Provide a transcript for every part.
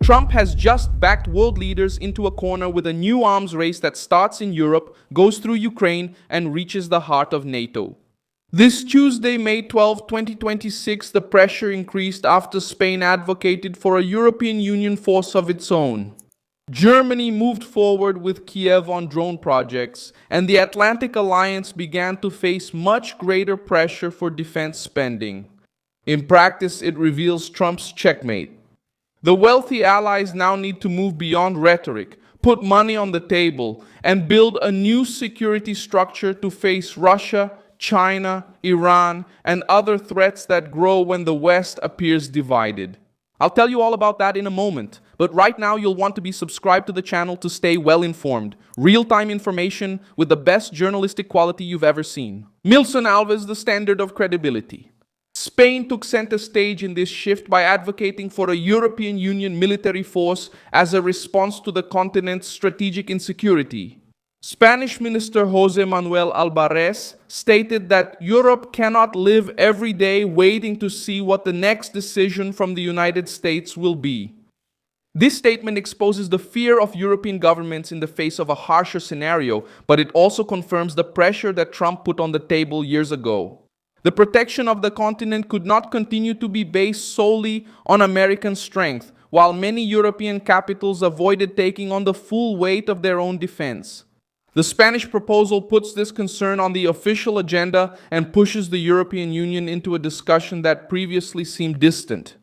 Trump has just backed world leaders into a corner with a new arms race that starts in Europe, goes through Ukraine, and reaches the heart of NATO. This Tuesday, May 12, 2026, the pressure increased after Spain advocated for a European Union force of its own. Germany moved forward with Kiev on drone projects, and the Atlantic Alliance began to face much greater pressure for defense spending. In practice, it reveals Trump's checkmate. The wealthy allies now need to move beyond rhetoric, put money on the table, and build a new security structure to face Russia, China, Iran, and other threats that grow when the West appears divided. I'll tell you all about that in a moment, but right now you'll want to be subscribed to the channel to stay well informed. Real-time information with the best journalistic quality you've ever seen. Milson Alves, the standard of credibility. Spain took center stage in this shift by advocating for a European Union military force as a response to the continent's strategic insecurity. Spanish Minister José Manuel Albarez stated that Europe cannot live every day waiting to see what the next decision from the United States will be. This statement exposes the fear of European governments in the face of a harsher scenario, but it also confirms the pressure that Trump put on the table years ago. The protection of the continent could not continue to be based solely on American strength, while many European capitals avoided taking on the full weight of their own defense. The Spanish proposal puts this concern on the official agenda and pushes the European Union into a discussion that previously seemed distant.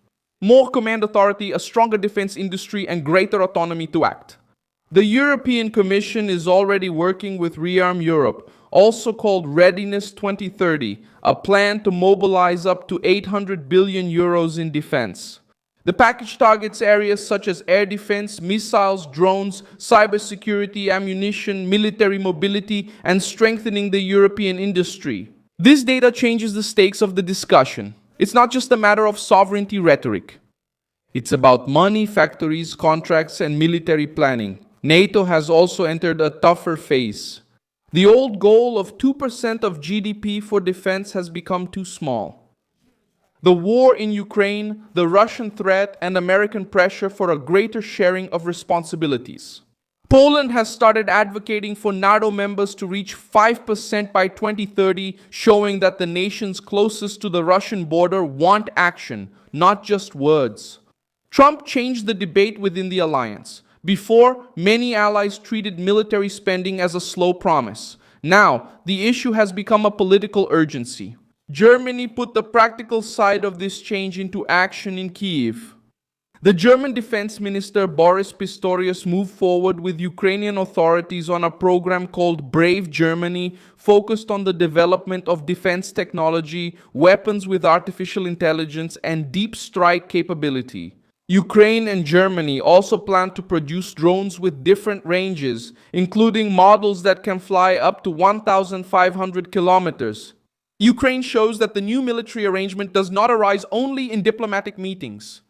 More command authority, a stronger defense industry, and greater autonomy to act. The European Commission is already working with Rearm Europe, also called Readiness 2030, a plan to mobilize up to 800 billion euros in defense. The package targets areas such as air defense, missiles, drones, cybersecurity, ammunition, military mobility, and strengthening the European industry. This data changes the stakes of the discussion. It's not just a matter of sovereignty rhetoric. It's about money, factories, contracts, and military planning. NATO has also entered a tougher phase. The old goal of 2% of GDP for defense has become too small. The war in Ukraine, the Russian threat, and American pressure for a greater sharing of responsibilities. Poland has started advocating for NATO members to reach 5% by 2030, showing that the nations closest to the Russian border want action, not just words. Trump changed the debate within the alliance. Before, many allies treated military spending as a slow promise. Now, the issue has become a political urgency. Germany put the practical side of this change into action in Kyiv. The German Defense Minister Boris Pistorius moved forward with Ukrainian authorities on a program called Brave Germany, focused on the development of defense technology, weapons with artificial intelligence, and deep strike capability. Ukraine and Germany also plan to produce drones with different ranges, including models that can fly up to 1,500 kilometers. Ukraine shows that the new military arrangement does not arise only in diplomatic meetings.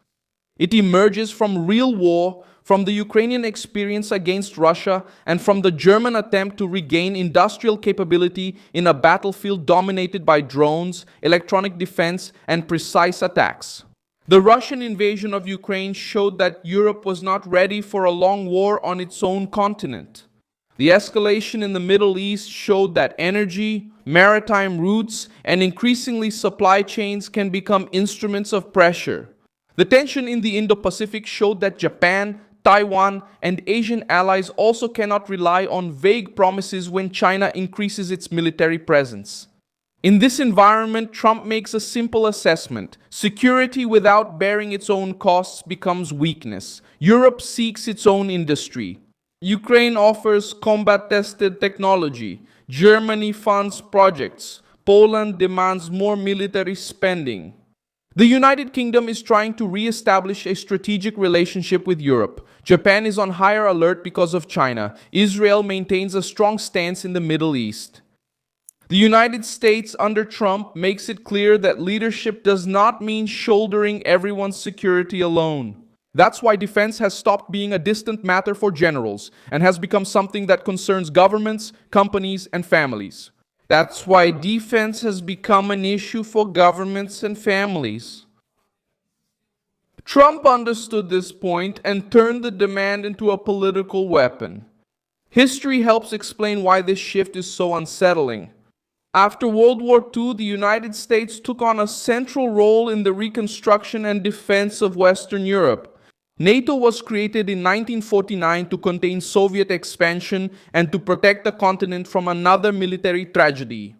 It emerges from real war, from the Ukrainian experience against Russia, and from the German attempt to regain industrial capability in a battlefield dominated by drones, electronic defense, and precise attacks. The Russian invasion of Ukraine showed that Europe was not ready for a long war on its own continent. The escalation in the Middle East showed that energy, maritime routes, and increasingly supply chains can become instruments of pressure. The tension in the Indo-Pacific showed that Japan, Taiwan, and Asian allies also cannot rely on vague promises when China increases its military presence. In this environment, Trump makes a simple assessment. Security without bearing its own costs becomes weakness. Europe seeks its own industry. Ukraine offers combat-tested technology. Germany funds projects. Poland demands more military spending. The United Kingdom is trying to re-establish a strategic relationship with Europe. Japan is on higher alert because of China. Israel maintains a strong stance in the Middle East. The United States under Trump makes it clear that leadership does not mean shouldering everyone's security alone. That's why defense has stopped being a distant matter for generals and has become something that concerns governments, companies, and families. That's why defense has become an issue for governments and families. Trump understood this point and turned the demand into a political weapon. History helps explain why this shift is so unsettling. After World War II, the United States took on a central role in the reconstruction and defense of Western Europe. NATO was created in 1949 to contain Soviet expansion and to protect the continent from another military tragedy.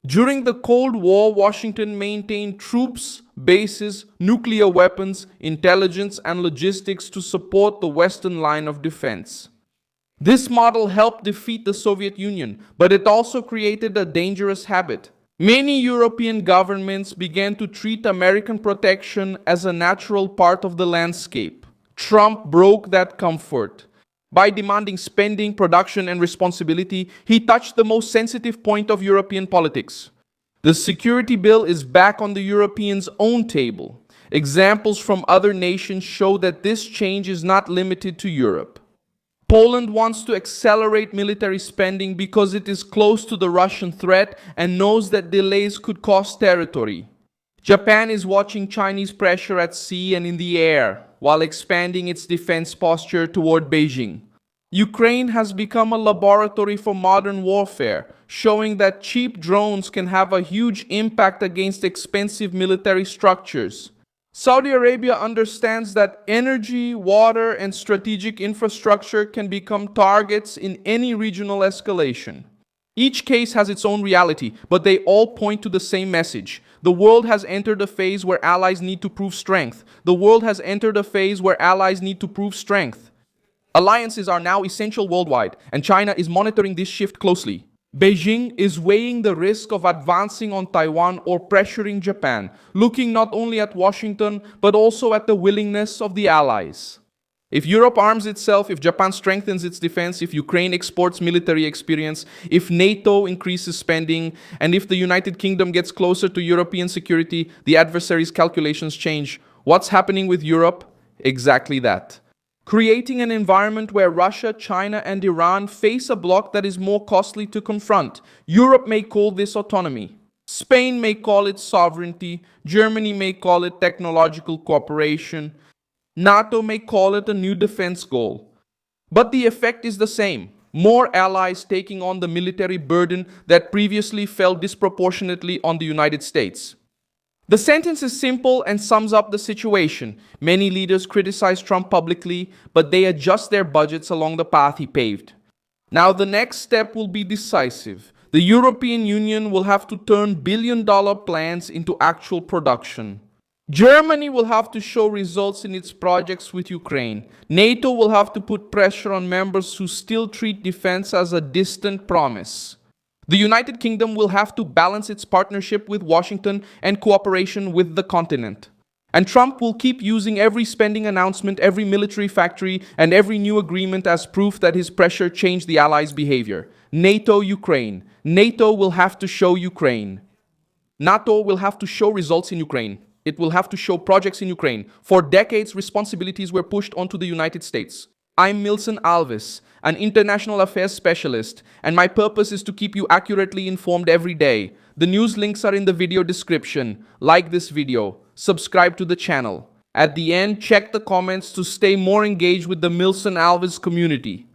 During the Cold War, Washington maintained troops, bases, nuclear weapons, intelligence, and logistics to support the Western line of defense. This model helped defeat the Soviet Union, but it also created a dangerous habit. Many European governments began to treat American protection as a natural part of the landscape. Trump broke that comfort. By demanding spending, production, and responsibility, he touched the most sensitive point of European politics. The security bill is back on the Europeans' own table. Examples from other nations show that this change is not limited to Europe. Poland wants to accelerate military spending because it is close to the Russian threat and knows that delays could cost territory. Japan is watching Chinese pressure at sea and in the air, while expanding its defense posture toward Beijing. Ukraine has become a laboratory for modern warfare, showing that cheap drones can have a huge impact against expensive military structures. Saudi Arabia understands that energy, water, and strategic infrastructure can become targets in any regional escalation. Each case has its own reality, but they all point to the same message. The world has entered a phase where allies need to prove strength. The world has entered a phase where allies need to prove strength. Alliances are now essential worldwide, and China is monitoring this shift closely. Beijing is weighing the risk of advancing on Taiwan or pressuring Japan, looking not only at Washington, but also at the willingness of the allies. If Europe arms itself, if Japan strengthens its defense, if Ukraine exports military experience, if NATO increases spending, and if the United Kingdom gets closer to European security, the adversaries' calculations change. What's happening with Europe? Exactly that. Creating an environment where Russia, China, and Iran face a bloc that is more costly to confront. Europe may call this autonomy. Spain may call it sovereignty. Germany may call it technological cooperation. NATO may call it a new defense goal. But the effect is the same. More allies taking on the military burden that previously fell disproportionately on the United States. The sentence is simple and sums up the situation. Many leaders criticize Trump publicly, but they adjust their budgets along the path he paved. Now the next step will be decisive. The European Union will have to turn billion-dollar plans into actual production. Germany will have to show results in its projects with Ukraine. NATO will have to put pressure on members who still treat defense as a distant promise. The United Kingdom will have to balance its partnership with Washington and cooperation with the continent. And Trump will keep using every spending announcement, every military factory, and every new agreement as proof that his pressure changed the allies' behavior. NATO, Ukraine. NATO will have to show Ukraine. NATO will have to show results in Ukraine. It will have to show projects in Ukraine. For decades, responsibilities were pushed onto the United States. I'm Milson Alves, an international affairs specialist, and my purpose is to keep you accurately informed every day. The news links are in the video description. Like this video, subscribe to the channel. At the end, check the comments to stay more engaged with the Milson Alves community.